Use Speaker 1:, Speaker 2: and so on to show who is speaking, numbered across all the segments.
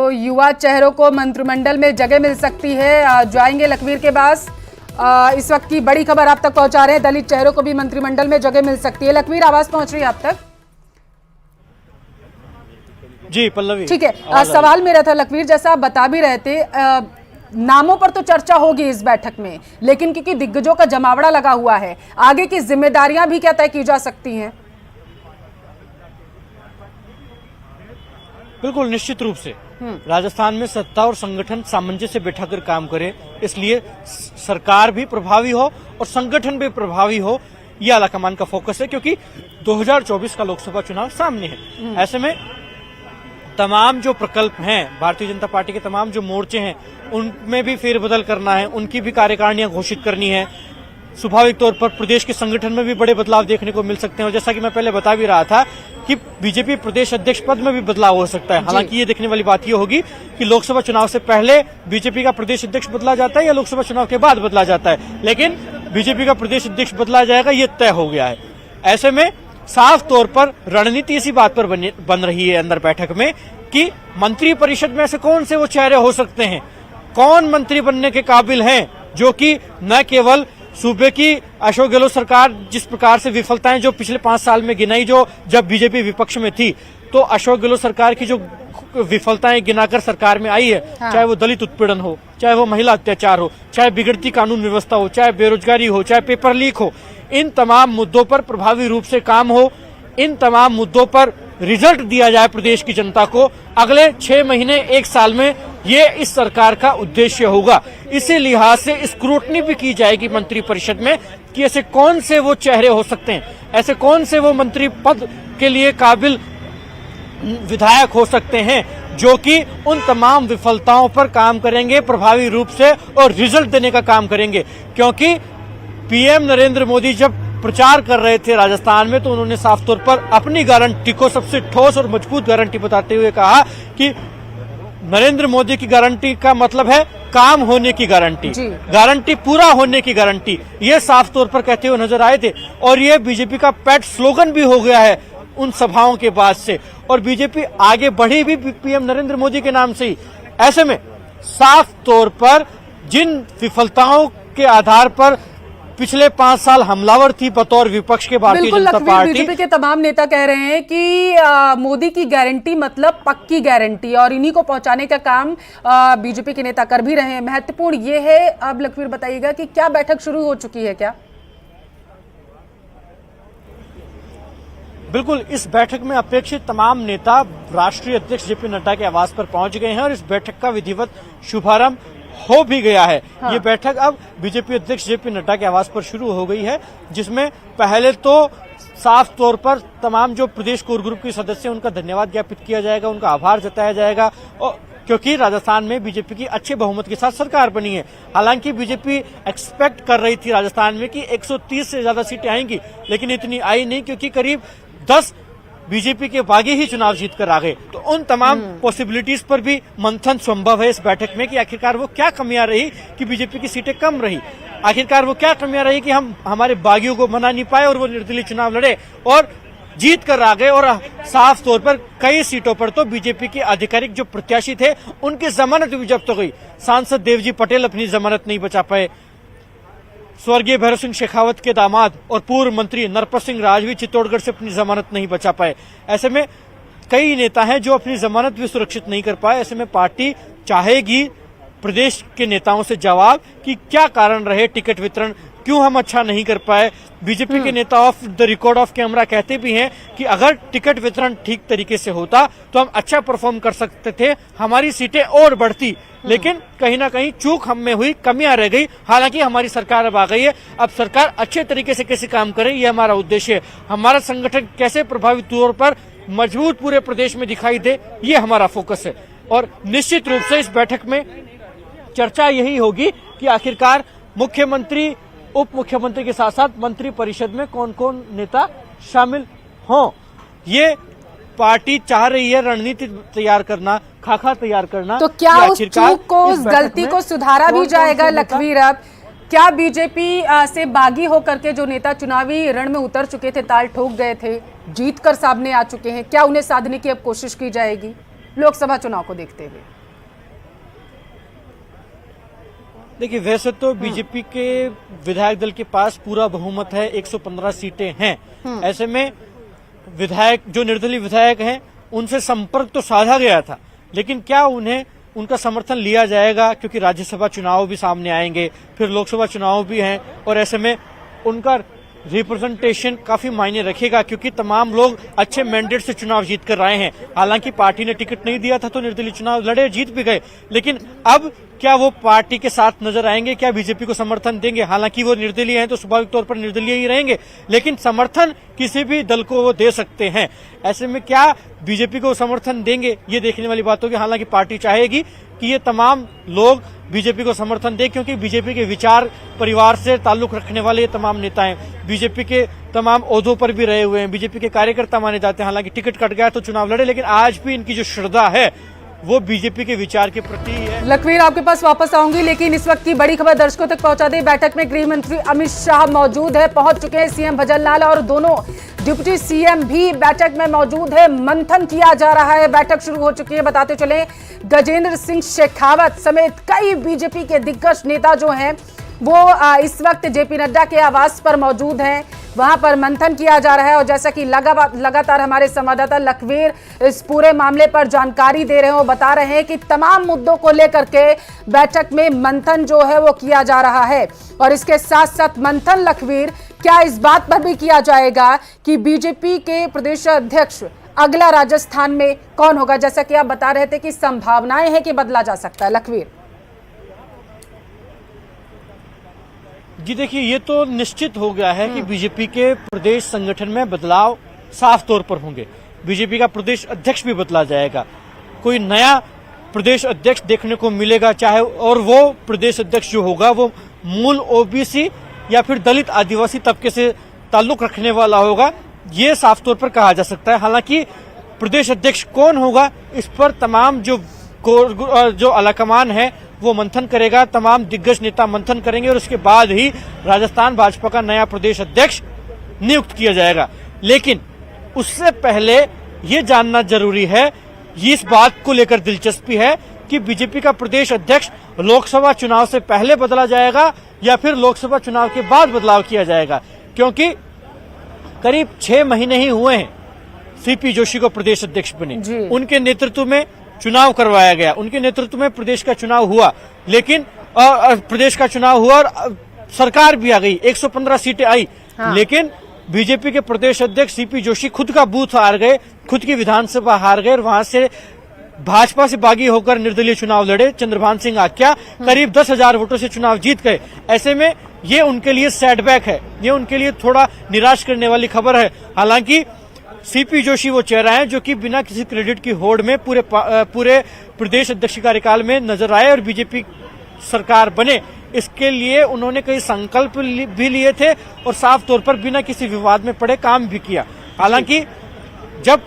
Speaker 1: तो युवा चेहरों को मंत्रिमंडल में जगह मिल सकती है। जाएंगे लखवीर के पास। इस वक्त की बड़ी खबर आप तक पहुंचा रहे हैं, दलित चेहरों को भी मंत्रिमंडल में जगह मिल सकती है। लखवीर, आवाज पहुंच रही है आप तक?
Speaker 2: जी पल्लवी,
Speaker 1: ठीक है। सवाल मेरा था लखवीर, जैसा आप बता भी रहे थे, नामों पर तो चर्चा होगी इस बैठक में, लेकिन क्योंकि दिग्गजों का जमावड़ा लगा हुआ है, आगे की जिम्मेदारियां भी क्या तय की जा सकती हैं?
Speaker 2: बिल्कुल निश्चित रूप से राजस्थान में सत्ता और संगठन सामंजस्य से बैठाकर काम करे, इसलिए सरकार भी प्रभावी हो और संगठन भी प्रभावी हो, यह आलाकमान का फोकस है। क्योंकि 2024 का लोकसभा चुनाव सामने है। ऐसे में तमाम जो प्रकल्प हैं, भारतीय जनता पार्टी के तमाम जो मोर्चे हैं, उनमें भी फेरबदल करना है, उनकी भी कार्यकारिणियां घोषित करनी है। स्वाभाविक तौर पर प्रदेश के संगठन में भी बड़े बदलाव देखने को मिल सकते हैं। और जैसा कि मैं पहले बता भी रहा था कि बीजेपी प्रदेश अध्यक्ष पद में भी बदलाव हो सकता है। हालांकि ये देखने वाली बात ये होगी कि लोकसभा चुनाव से पहले बीजेपी का प्रदेश अध्यक्ष बदला जाता है या लोकसभा चुनाव के बाद बदला जाता है, लेकिन बीजेपी का प्रदेश अध्यक्ष बदला जाएगा, ये तय हो गया है। ऐसे में साफ तौर पर रणनीति इसी बात पर बन रही है अंदर बैठक में कि मंत्री परिषद में से कौन से वो चेहरे हो सकते हैं, कौन मंत्री बनने के काबिल हैं, जो कि न केवल सूबे की अशोक गहलोत सरकार जिस प्रकार से विफलताएं जो पिछले 5 साल में गिनाई, जो जब बीजेपी विपक्ष में थी, तो अशोक गहलोत सरकार की जो विफलताएं गिनाकर सरकार में आई है, चाहे वो दलित उत्पीड़न हो, चाहे वो महिला अत्याचार हो, चाहे बिगड़ती कानून व्यवस्था हो, चाहे बेरोजगारी हो, चाहे पेपर लीक हो, इन तमाम मुद्दों पर प्रभावी रूप से काम हो, इन तमाम मुद्दों पर रिजल्ट दिया जाए प्रदेश की जनता को। अगले 6 महीने 1 साल में ये इस सरकार का उद्देश्य होगा। इसी लिहाज से स्क्रूटनी भी की जाएगी मंत्री परिषद में कि ऐसे कौन से वो चेहरे हो सकते हैं, ऐसे कौन से वो मंत्री पद के लिए काबिल विधायक हो सकते हैं, जो कि उन तमाम विफलताओं पर काम करेंगे प्रभावी रूप से और रिजल्ट देने का काम करेंगे। क्योंकि पीएम नरेंद्र मोदी जब प्रचार कर रहे थे राजस्थान में, तो उन्होंने साफ तौर पर अपनी गारंटी को सबसे ठोस और मजबूत गारंटी बताते हुए कहा कि नरेंद्र मोदी की गारंटी का मतलब है काम होने की गारंटी, गारंटी पूरा होने की गारंटी, ये साफ तौर पर कहते हुए नजर आए थे। और ये बीजेपी का पेट स्लोगन भी हो गया है उन सभाओं के बाद से, और बीजेपी आगे बढ़ी भी पीएम नरेंद्र मोदी के नाम से ही। ऐसे में साफ तौर पर जिन विफलताओं के आधार पर पिछले 5 साल हमलावर थी बतौर विपक्ष के भारतीय जनता पार्टी,
Speaker 1: बीजेपी के तमाम नेता कह रहे हैं कि मोदी की गारंटी मतलब पक्की गारंटी, और इन्हीं को पहुंचाने का काम बीजेपी के नेता कर भी रहे हैं। महत्वपूर्ण ये है, अब लखवीर बताइएगा कि क्या बैठक शुरू हो चुकी है क्या?
Speaker 2: बिल्कुल, इस बैठक में अपेक्षित तमाम नेता राष्ट्रीय अध्यक्ष जेपी नड्डा के आवास पर पहुंच गए हैं और इस बैठक का विधिवत शुभारंभ हो भी गया है। ये बैठक अब बीजेपी अध्यक्ष जेपी नड्डा के आवास पर शुरू हो गई है, जिसमें पहले तो साफ तौर पर तमाम जो प्रदेश कोर ग्रुप के सदस्य हैं उनका धन्यवाद ज्ञापित किया जाएगा, उनका आभार जताया जाएगा, और क्योंकि राजस्थान में बीजेपी की अच्छे बहुमत के साथ सरकार बनी है। हालांकि बीजेपी एक्सपेक्ट कर रही थी राजस्थान में कि 130 से ज्यादा सीटें आएंगी, लेकिन इतनी आई नहीं, क्योंकि करीब 10 बीजेपी के बागी ही चुनाव जीतकर आ गए। तो उन तमाम पॉसिबिलिटीज पर भी मंथन संभव है इस बैठक में कि आखिरकार वो क्या कमियां रही कि बीजेपी की सीटें कम रही, आखिरकार वो क्या कमियां रही कि हम हमारे बागियों को मना नहीं पाए और वो निर्दलीय चुनाव लड़े और जीत कर आ गए। और साफ तौर पर कई सीटों पर तो बीजेपी के आधिकारिक जो प्रत्याशी थे उनकी जमानत भी जब्त हो गई। सांसद देवजी पटेल अपनी जमानत नहीं बचा पाए, स्वर्गीय भैरव सिंह शेखावत के दामाद और पूर्व मंत्री नरपत सिंह राजवी चित्तौड़गढ़ से अपनी जमानत नहीं बचा पाए। ऐसे में कई नेता हैं जो अपनी जमानत भी सुरक्षित नहीं कर पाए। ऐसे में पार्टी चाहेगी प्रदेश के नेताओं से जवाब कि क्या कारण रहे टिकट वितरण, क्यों हम अच्छा नहीं कर पाए। बीजेपी के नेता of the record of camera कहते भी हैं कि अगर टिकट वितरण ठीक तरीके से होता तो हम अच्छा परफॉर्म कर सकते थे, हमारी सीटें और बढ़ती, लेकिन कहीं ना कहीं चूक हम में हुई, कमियां रह गई। हालांकि हमारी सरकार अब आ गई है, अब सरकार अच्छे तरीके से कैसे काम करे ये हमारा उद्देश्य है। हमारा संगठन कैसे प्रभावी तौर पर मजबूत पूरे प्रदेश में दिखाई दे, ये हमारा फोकस है। और निश्चित रूप से इस बैठक में चर्चा यही होगी कि आखिरकार मुख्यमंत्री, उप मुख्यमंत्री के साथ साथ मंत्री परिषद में कौन कौन नेता शामिल हों। ये पार्टी चाह रही है रणनीति तैयार करना, खाका तैयार करना।
Speaker 1: तो क्या उस चूक को, उस गलती को सुधारा भी जाएगा लखवीर? अब क्या बीजेपी से बागी होकर के जो नेता चुनावी रण में उतर चुके थे, ताल ठोक गए थे, जीत कर सामने आ चुके हैं, क्या उन्हें साधने की अब कोशिश की जाएगी लोकसभा चुनाव को देखते हुए?
Speaker 2: देखिए, वैसे तो बीजेपी के विधायक दल के पास पूरा बहुमत है, 115 सीटें हैं। ऐसे में विधायक, जो निर्दलीय विधायक हैं, उनसे संपर्क तो साधा गया था, लेकिन क्या उन्हें उनका समर्थन लिया जाएगा? क्योंकि राज्यसभा चुनाव भी सामने आएंगे, फिर लोकसभा चुनाव भी हैं, और ऐसे में उनका रिप्रेजेंटेशन काफी मायने रखेगा, क्योंकि तमाम लोग अच्छे मैंडेट से चुनाव जीत कर आए हैं। हालांकि पार्टी ने टिकट नहीं दिया था तो निर्दलीय चुनाव लड़े, जीत भी गए, लेकिन अब क्या वो पार्टी के साथ नजर आएंगे? क्या बीजेपी को समर्थन देंगे? हालांकि वो निर्दलीय हैं तो स्वाभाविक तौर पर निर्दलीय ही रहेंगे, लेकिन समर्थन किसी भी दल को वो दे सकते हैं। ऐसे में क्या बीजेपी को समर्थन देंगे, ये देखने वाली बात होगी। हालांकि पार्टी चाहेगी कि ये तमाम लोग बीजेपी को समर्थन दें, क्योंकि बीजेपी के विचार परिवार से ताल्लुक रखने वाले ये तमाम नेता हैं, बीजेपी के तमाम ओहदों पर भी रहे हुए हैं, बीजेपी के कार्यकर्ता माने जाते हैं। हालांकि टिकट कट गया तो चुनाव लड़े, लेकिन आज भी इनकी जो श्रद्धा है वो बीजेपी के विचार के प्रति है।
Speaker 1: लखवीर, आपके पास वापस आऊंगी, लेकिन इस वक्त की बड़ी खबर दर्शकों तक पहुंचा दें। बैठक में गृह मंत्री अमित शाह मौजूद है, पहुंच चुके हैं सीएम भजनलाल, और दोनों डिप्टी सीएम भी बैठक में मौजूद है। मंथन किया जा रहा है, बैठक शुरू हो चुकी है। बताते चले, गजेंद्र सिंह शेखावत समेत कई बीजेपी के दिग्गज नेता जो हैं वो इस वक्त जेपी नड्डा के आवास पर मौजूद हैं, वहां पर मंथन किया जा रहा है। और जैसा कि लगातार हमारे संवाददाता लखवीर इस पूरे मामले पर जानकारी दे रहे हैं, वो बता रहे हैं कि तमाम मुद्दों को लेकर के बैठक में मंथन जो है वो किया जा रहा है। और इसके साथ साथ मंथन, लखवीर, क्या इस बात पर भी किया जाएगा कि बीजेपी के प्रदेश अध्यक्ष अगला राजस्थान में कौन होगा? जैसा कि आप बता रहे थे कि संभावनाएं हैं कि बदला जा सकता है। लखवीर
Speaker 2: जी, देखिए, ये तो निश्चित हो गया है कि बीजेपी के प्रदेश संगठन में बदलाव साफ तौर पर होंगे। बीजेपी का प्रदेश अध्यक्ष भी बदला जाएगा, कोई नया प्रदेश अध्यक्ष देखने को मिलेगा, चाहे और वो प्रदेश अध्यक्ष जो होगा वो मूल ओबीसी या फिर दलित आदिवासी तबके से ताल्लुक रखने वाला होगा, ये साफ तौर पर कहा जा सकता है। हालांकि प्रदेश अध्यक्ष कौन होगा, इस पर तमाम जो आलाकमान है वो मंथन करेगा, तमाम दिग्गज नेता मंथन करेंगे, और उसके बाद ही राजस्थान भाजपा का नया प्रदेश अध्यक्ष नियुक्त किया जाएगा। लेकिन उससे पहले ये जानना जरूरी है, इस बात को लेकर दिलचस्पी है कि बीजेपी का प्रदेश अध्यक्ष लोकसभा चुनाव से पहले बदला जाएगा या फिर लोकसभा चुनाव के बाद बदलाव किया जाएगा, क्योंकि करीब 6 महीने ही हुए हैं सीपी जोशी को प्रदेश अध्यक्ष बने। उनके नेतृत्व में चुनाव करवाया गया, उनके नेतृत्व में प्रदेश का चुनाव हुआ, लेकिन प्रदेश का चुनाव हुआ और सरकार भी आ गई, 115 सीटें आई। लेकिन बीजेपी के प्रदेश अध्यक्ष सीपी जोशी खुद का बूथ हार गए, खुद की विधानसभा हार गए, और वहां से भाजपा से बागी होकर निर्दलीय चुनाव लड़े। चंद्रभान सिंह आक्या करीब 10,000 वोटों से चुनाव जीत गए। ऐसे में ये उनके लिए सेटबैक है, ये उनके लिए थोड़ा निराश करने वाली खबर है। हालांकि सीपी जोशी वो चेहरा है जो कि बिना किसी क्रेडिट की होड़ में पूरे प्रदेश अध्यक्ष कार्यकाल में नजर आए और बीजेपी सरकार बने। इसके लिए उन्होंने कई संकल्प भी लिए थे और साफ तौर पर बिना किसी विवाद में पड़े काम भी किया। हालांकि जब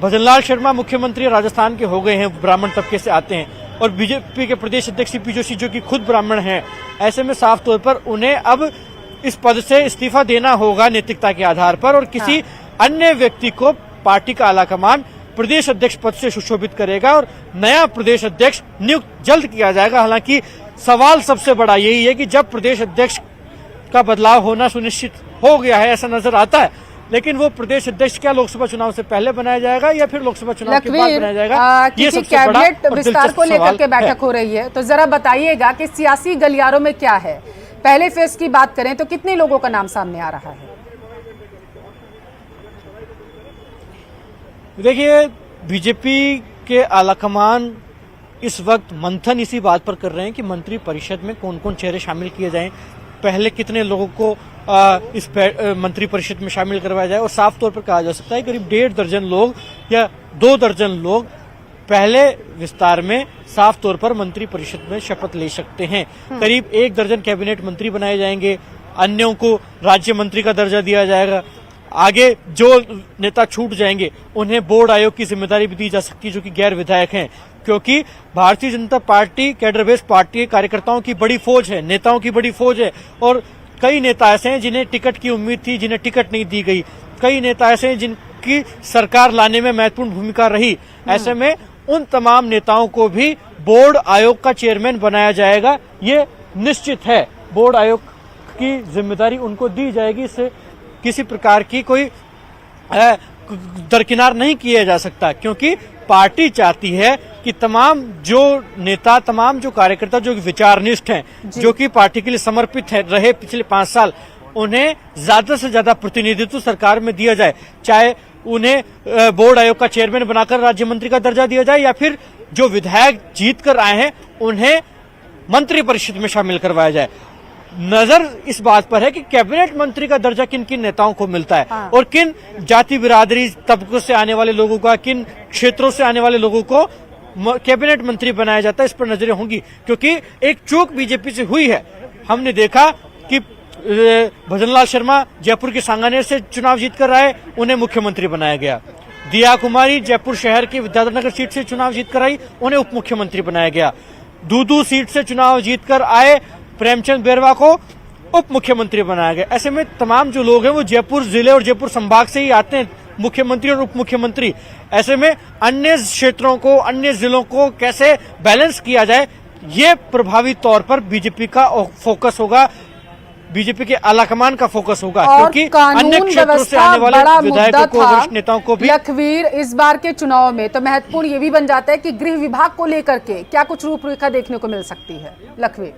Speaker 2: भजनलाल शर्मा मुख्यमंत्री राजस्थान के हो गए हैं, ब्राह्मण तबके से आते हैं, और बीजेपी के प्रदेश अध्यक्ष सीपी जोशी जो कि खुद ब्राह्मण हैं, ऐसे में साफ तौर पर उन्हें अब इस पद से इस्तीफा देना होगा नैतिकता के आधार पर, और किसी अन्य व्यक्ति को पार्टी का आलाकमान प्रदेश अध्यक्ष पद से सुशोभित करेगा और नया प्रदेश अध्यक्ष नियुक्त जल्द किया जाएगा। हालांकि सवाल सबसे बड़ा यही है कि जब प्रदेश अध्यक्ष का बदलाव होना सुनिश्चित हो गया है, ऐसा नजर आता है, लेकिन वो प्रदेश अध्यक्ष क्या लोकसभा चुनाव से पहले बनाया जाएगा या फिर लोकसभा चुनाव के बाद बनाया जाएगा, ये सबसे बड़ा
Speaker 1: कैबिनेट विस्तार को लेकर के बैठक हो रही है। तो जरा बताइएगा कि सियासी गलियारों में क्या है। पहले फेज की बात करें तो कितने लोगों का नाम सामने आ रहा है?
Speaker 2: देखिए, बीजेपी के आलाकमान इस वक्त मंथन इसी बात पर कर रहे हैं कि मंत्री परिषद में कौन कौन चेहरे शामिल किए जाएं, पहले कितने लोगों को इस मंत्री परिषद में शामिल करवाया जाए। और साफ तौर पर कहा जा सकता है करीब 1.5 दर्जन लोग या 2 दर्जन लोग पहले विस्तार में साफ तौर पर मंत्री परिषद में शपथ ले सकते हैं। करीब 1 दर्जन कैबिनेट मंत्री बनाए जाएंगे, अन्यों को राज्य मंत्री का दर्जा दिया जाएगा। आगे जो नेता छूट जाएंगे उन्हें बोर्ड आयोग की जिम्मेदारी भी दी जा सकती है, जो कि गैर विधायक हैं, क्योंकि Bharatiya Janata party cadre based party के कार्यकर्ताओं की बड़ी फौज है, नेताओं की बड़ी फौज है, और कई नेता ऐसे हैं जिन्हें टिकट की उम्मीद थी, जिन्हें टिकट नहीं दी गई। कई नेता ऐसे हैं जिनकी सरकार लाने में महत्वपूर्ण भूमिका रही। ऐसे में उन तमाम नेताओं को भी बोर्ड आयोग का चेयरमैन बनाया जाएगा। ये निश्चित है बोर्ड आयोग की जिम्मेदारी उनको दी जाएगी। इससे किसी प्रकार की कोई दरकिनार नहीं किया जा सकता, क्योंकि पार्टी चाहती है कि तमाम जो नेता, तमाम जो कार्यकर्ता जो विचारनिष्ठ हैं, जो कि पार्टी के लिए समर्पित है रहे पिछले 5 साल, उन्हें ज्यादा से ज्यादा प्रतिनिधित्व सरकार में दिया जाए। चाहे उन्हें बोर्ड आयोग का चेयरमैन बनाकर राज्य मंत्री का दर्जा दिया जाए, या फिर जो विधायक जीत कर आए हैं उन्हें मंत्री परिषद में शामिल करवाया जाए। नजर इस बात पर है कि कैबिनेट मंत्री का दर्जा किन किन नेताओं को मिलता है, और किन जाति बिरादरी तबकों से आने वाले लोगों का, किन क्षेत्रों से आने वाले लोगों को कैबिनेट मंत्री बनाया जाता है। इस पर नजरें होंगी, क्योंकि एक चूक बीजेपी से हुई है। हमने देखा कि भजनलाल शर्मा जयपुर के सांगानेर से चुनाव जीतकर आए, उन्हें मुख्यमंत्री बनाया गया। दिया कुमारी जयपुर शहर की विद्याधर सीट से चुनाव जीतकर आई, उन्हें उप मुख्यमंत्री बनाया गया। दूदू सीट से चुनाव जीतकर आए प्रेमचंद बेरवा को उप मुख्यमंत्री बनाया गया। ऐसे में तमाम जो लोग हैं वो जयपुर जिले और जयपुर संभाग से ही आते हैं, मुख्यमंत्री और उप मुख्यमंत्री। ऐसे में अन्य क्षेत्रों को, अन्य जिलों को कैसे बैलेंस किया जाए, ये प्रभावी तौर पर बीजेपी का फोकस होगा, बीजेपी के आलाकमान का फोकस होगा, क्योंकि अन्य क्षेत्रों से आने वाले विधायकों को, वरिष्ठ नेताओं को भी।
Speaker 1: लखवीर, इस बार के चुनाव में तो महत्वपूर्ण ये भी बन जाता है कि गृह विभाग को लेकर के क्या कुछ रूपरेखा देखने को मिल सकती है। लखवीर,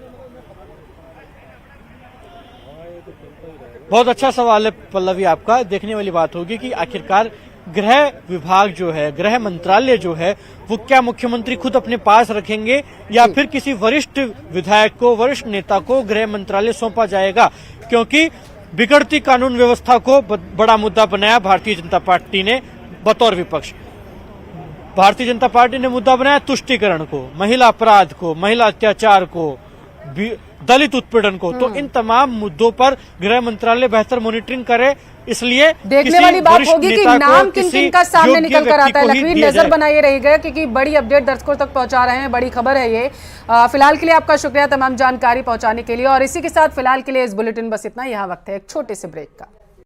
Speaker 2: बहुत अच्छा सवाल है पल्लवी आपका। देखने वाली बात होगी कि आखिरकार गृह विभाग जो है, गृह मंत्रालय जो है, वो क्या मुख्यमंत्री खुद अपने पास रखेंगे या फिर किसी वरिष्ठ विधायक को, वरिष्ठ नेता को गृह मंत्रालय सौंपा जाएगा, क्योंकि बिगड़ती कानून व्यवस्था को बड़ा मुद्दा बनाया भारतीय जनता पार्टी ने बतौर विपक्ष। भारतीय जनता पार्टी ने मुद्दा बनाया तुष्टीकरण को, महिला अपराध को, महिला अत्याचार को, दलित उत्पीड़न को। तो इन तमाम मुद्दों पर गृह मंत्रालय बेहतर मॉनिटरिंग करे, इसलिए
Speaker 1: देखने वाली बात होगी कि नाम किन किन का सामने निकल कर आता है। लखवीर, नजर बनाए रहिएगा, क्योंकि बड़ी अपडेट दर्शकों तक पहुंचा रहे हैं, बड़ी खबर है ये। फिलहाल के लिए आपका शुक्रिया तमाम जानकारी पहुंचाने के लिए, और इसी के साथ फिलहाल के लिए इस बुलेटिन बस इतना। यहाँ वक्त है एक छोटे से ब्रेक का।